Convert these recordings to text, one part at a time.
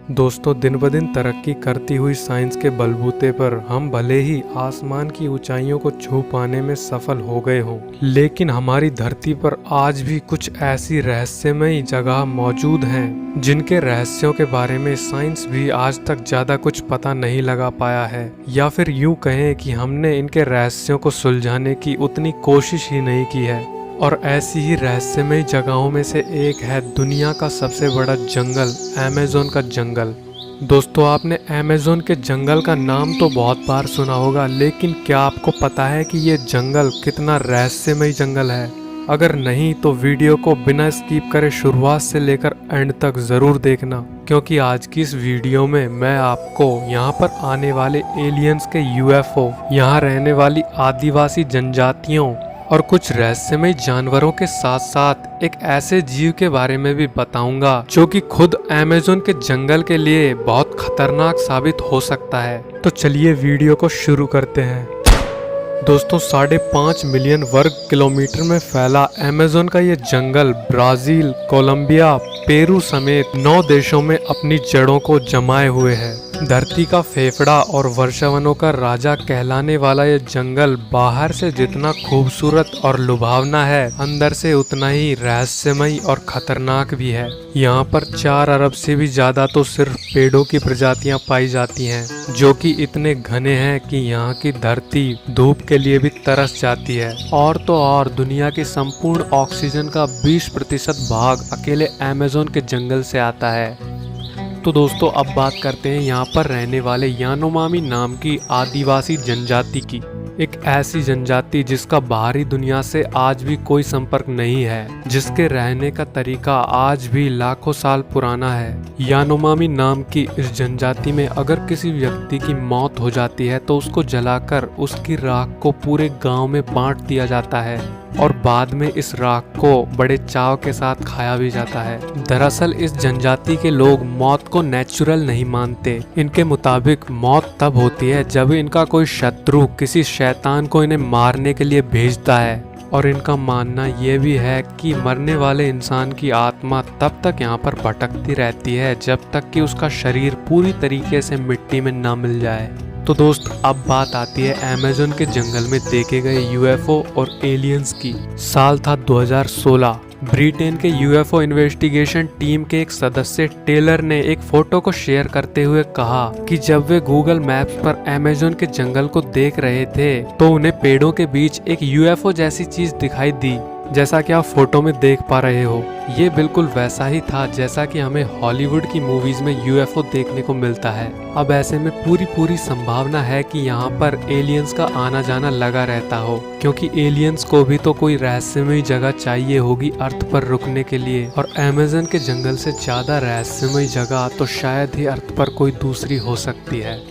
दोस्तों, दिन ब दिन तरक्की करती हुई साइंस के बलबूते पर हम भले ही आसमान की ऊंचाइयों को छू पाने में सफल हो गए हों, लेकिन हमारी धरती पर आज भी कुछ ऐसी रहस्यमयी जगह मौजूद हैं जिनके रहस्यों के बारे में साइंस भी आज तक ज्यादा कुछ पता नहीं लगा पाया है, या फिर यूं कहें कि हमने इनके रहस्यों को सुलझाने की उतनी कोशिश ही नहीं की है। और ऐसी ही रहस्यमय जगहों में से एक है दुनिया का सबसे बड़ा जंगल, अमेज़न का जंगल। दोस्तों, आपने अमेज़न के जंगल का नाम तो बहुत बार सुना होगा, लेकिन क्या आपको पता है कि ये जंगल कितना रहस्यमय जंगल है? अगर नहीं तो वीडियो को बिना स्किप करे शुरुआत से लेकर एंड तक जरूर देखना, क्योंकि आज की इस वीडियो में मैं आपको यहाँ पर आने वाले एलियंस के यूएफओ, यहाँ रहने वाली आदिवासी जनजातियों और कुछ रहस्यमय जानवरों के साथ साथ एक ऐसे जीव के बारे में भी बताऊंगा जो कि खुद अमेज़न के जंगल के लिए बहुत खतरनाक साबित हो सकता है। तो चलिए वीडियो को शुरू करते हैं। दोस्तों, 5.5 मिलियन वर्ग किलोमीटर में फैला अमेज़न का ये जंगल ब्राजील, कोलंबिया, पेरू समेत 9 देशों में अपनी जड़ों को जमाए हुए है। धरती का फेफड़ा और वर्षावनों का राजा कहलाने वाला ये जंगल बाहर से जितना खूबसूरत और लुभावना है, अंदर से उतना ही रहस्यमयी और खतरनाक भी है। यहाँ पर 4 अरब से भी ज्यादा तो सिर्फ पेड़ों की प्रजातियाँ पाई जाती हैं, जो कि इतने घने हैं कि यहाँ की धरती धूप के लिए भी तरस जाती है। और तो और दुनिया के संपूर्ण ऑक्सीजन का 20% भाग अकेले अमेज़न के जंगल से आता है। तो दोस्तों, अब बात करते हैं यहाँ पर रहने वाले यानोमामी नाम की आदिवासी जनजाति की। एक ऐसी जनजाति जिसका बाहरी दुनिया से आज भी कोई संपर्क नहीं है, जिसके रहने का तरीका आज भी लाखों साल पुराना है। यानोमामी नाम की इस जनजाति में अगर किसी व्यक्ति की मौत हो जाती है तो उसको जलाकर उसकी राख को पूरे गांव में बांट दिया जाता है और बाद में इस राख को बड़े चाव के साथ खाया भी जाता है। दरअसल इस जनजाति के लोग मौत को नेचुरल नहीं मानते। इनके मुताबिक मौत तब होती है जब इनका कोई शत्रु किसी शैतान को इन्हें मारने के लिए भेजता है। और इनका मानना ये भी है कि मरने वाले इंसान की आत्मा तब तक यहाँ पर भटकती रहती है जब तक कि उसका शरीर पूरी तरीके से मिट्टी में न मिल जाए। तो दोस्त, अब बात आती है अमेज़न के जंगल में देखे गए यूएफओ और एलियंस की। साल था 2016। ब्रिटेन के यूएफओ इन्वेस्टिगेशन टीम के एक सदस्य टेलर ने एक फोटो को शेयर करते हुए कहा कि जब वे गूगल मैप्स पर अमेज़न के जंगल को देख रहे थे तो उन्हें पेड़ों के बीच एक यूएफओ जैसी चीज दिखाई दी, जैसा कि आप फोटो में देख पा रहे हो। ये बिल्कुल वैसा ही था जैसा कि हमें हॉलीवुड की मूवीज में यूएफओ देखने को मिलता है। अब ऐसे में पूरी संभावना है कि यहाँ पर एलियंस का आना जाना लगा रहता हो, क्योंकि एलियंस को भी तो कोई रहस्यमयी जगह चाहिए होगी अर्थ पर रुकने के लिए, और अमेज़न के जंगल से ज्यादा रहस्यमयी जगह तो शायद ही अर्थ पर कोई दूसरी हो सकती है।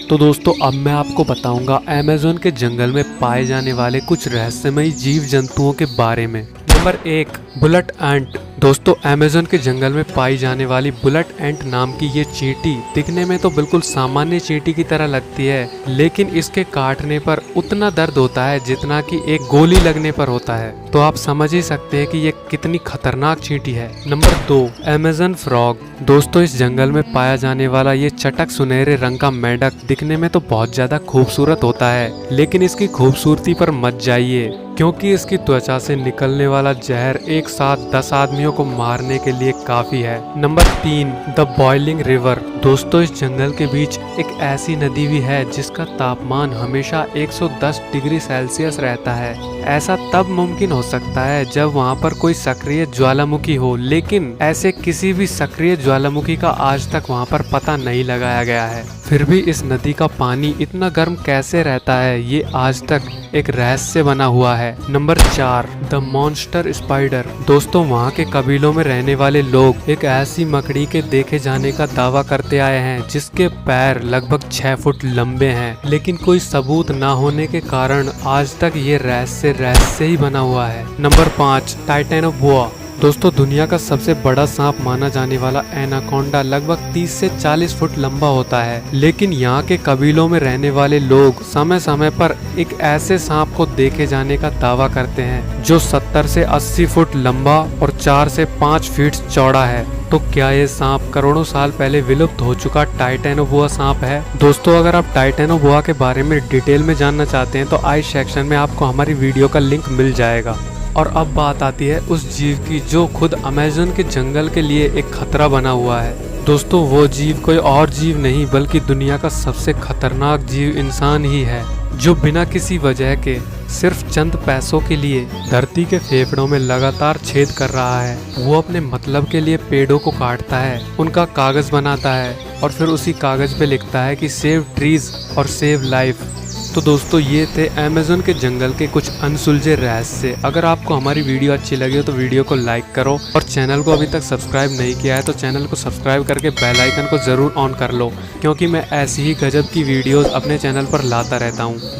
तो दोस्तों, अब मैं आपको बताऊंगा अमेज़न के जंगल में पाए जाने वाले कुछ रहस्यमयी जीव जंतुओं के बारे में। नंबर 1, बुलेट एंट। दोस्तों, अमेज़न के जंगल में पाई जाने वाली बुलेट एंट नाम की ये चींटी दिखने में तो बिल्कुल सामान्य चींटी की तरह लगती है, लेकिन इसके काटने पर उतना दर्द होता है जितना कि एक गोली लगने पर होता है। तो आप समझ ही सकते हैं कि ये कितनी खतरनाक चींटी है। Number 2, Amazon frog. दोस्तों, इस जंगल में पाया जाने वाला ये चटक सुनहरे रंग का मेंढक दिखने में तो बहुत ज्यादा खूबसूरत होता है, लेकिन इसकी खूबसूरती पर मत जाइए, क्योंकि इसकी त्वचा से निकलने वाला जहर एक साथ 10 आदमियों को मारने के लिए काफी है। Number 3, the boiling river. दोस्तों, इस जंगल के बीच एक ऐसी नदी भी है जिसका तापमान हमेशा 110 डिग्री सेल्सियस रहता है। ऐसा तब मुमकिन हो सकता है जब वहाँ पर कोई सक्रिय ज्वालामुखी हो, लेकिन ऐसे किसी भी सक्रिय ज्वालामुखी का आज तक वहाँ पर पता नहीं लगाया गया है। फिर भी इस नदी का पानी इतना गर्म कैसे रहता है, ये आज तक एक रहस्य बना हुआ है। Number 4, the monster spider. दोस्तों, वहाँ के कबीलों में रहने वाले लोग एक ऐसी मकड़ी के देखे जाने का दावा करते आए हैं जिसके पैर लगभग 6 फुट लंबे हैं, लेकिन कोई सबूत न होने के कारण आज तक ये रहस्य ही बना हुआ है। Number 5, Titanoboa. दोस्तों, दुनिया का सबसे बड़ा सांप माना जाने वाला एनाकोंडा लगभग 30 से 40 फुट लंबा होता है, लेकिन यहाँ के कबीलों में रहने वाले लोग समय समय पर एक ऐसे सांप को देखे जाने का दावा करते हैं जो 70 से 80 फुट लंबा और 4 से 5 फीट चौड़ा है। तो क्या ये सांप करोड़ों साल पहले विलुप्त हो चुका टाइटेनोबोआ सांप है? दोस्तों, अगर आप टाइटेनोबोआ के बारे में डिटेल में जानना चाहते हैं तो आई सेक्शन में आपको हमारी वीडियो का लिंक मिल जाएगा। और अब बात आती है उस जीव की जो खुद अमेज़न के जंगल के लिए एक खतरा बना हुआ है। दोस्तों, वो जीव कोई और जीव नहीं बल्कि दुनिया का सबसे खतरनाक जीव इंसान ही है, जो बिना किसी वजह के सिर्फ चंद पैसों के लिए धरती के फेफड़ों में लगातार छेद कर रहा है। वो अपने मतलब के लिए पेड़ों को काटता है, उनका कागज बनाता है और फिर उसी कागज पे लिखता है कि सेव ट्रीज और सेव लाइफ। तो दोस्तों, ये थे अमेज़न के जंगल के कुछ अनसुलझे रहस्य। अगर आपको हमारी वीडियो अच्छी लगी हो तो वीडियो को लाइक करो और चैनल को अभी तक सब्सक्राइब नहीं किया है तो चैनल को सब्सक्राइब करके बेल आइकन को ज़रूर ऑन कर लो, क्योंकि मैं ऐसी ही गजब की वीडियोस अपने चैनल पर लाता रहता हूँ।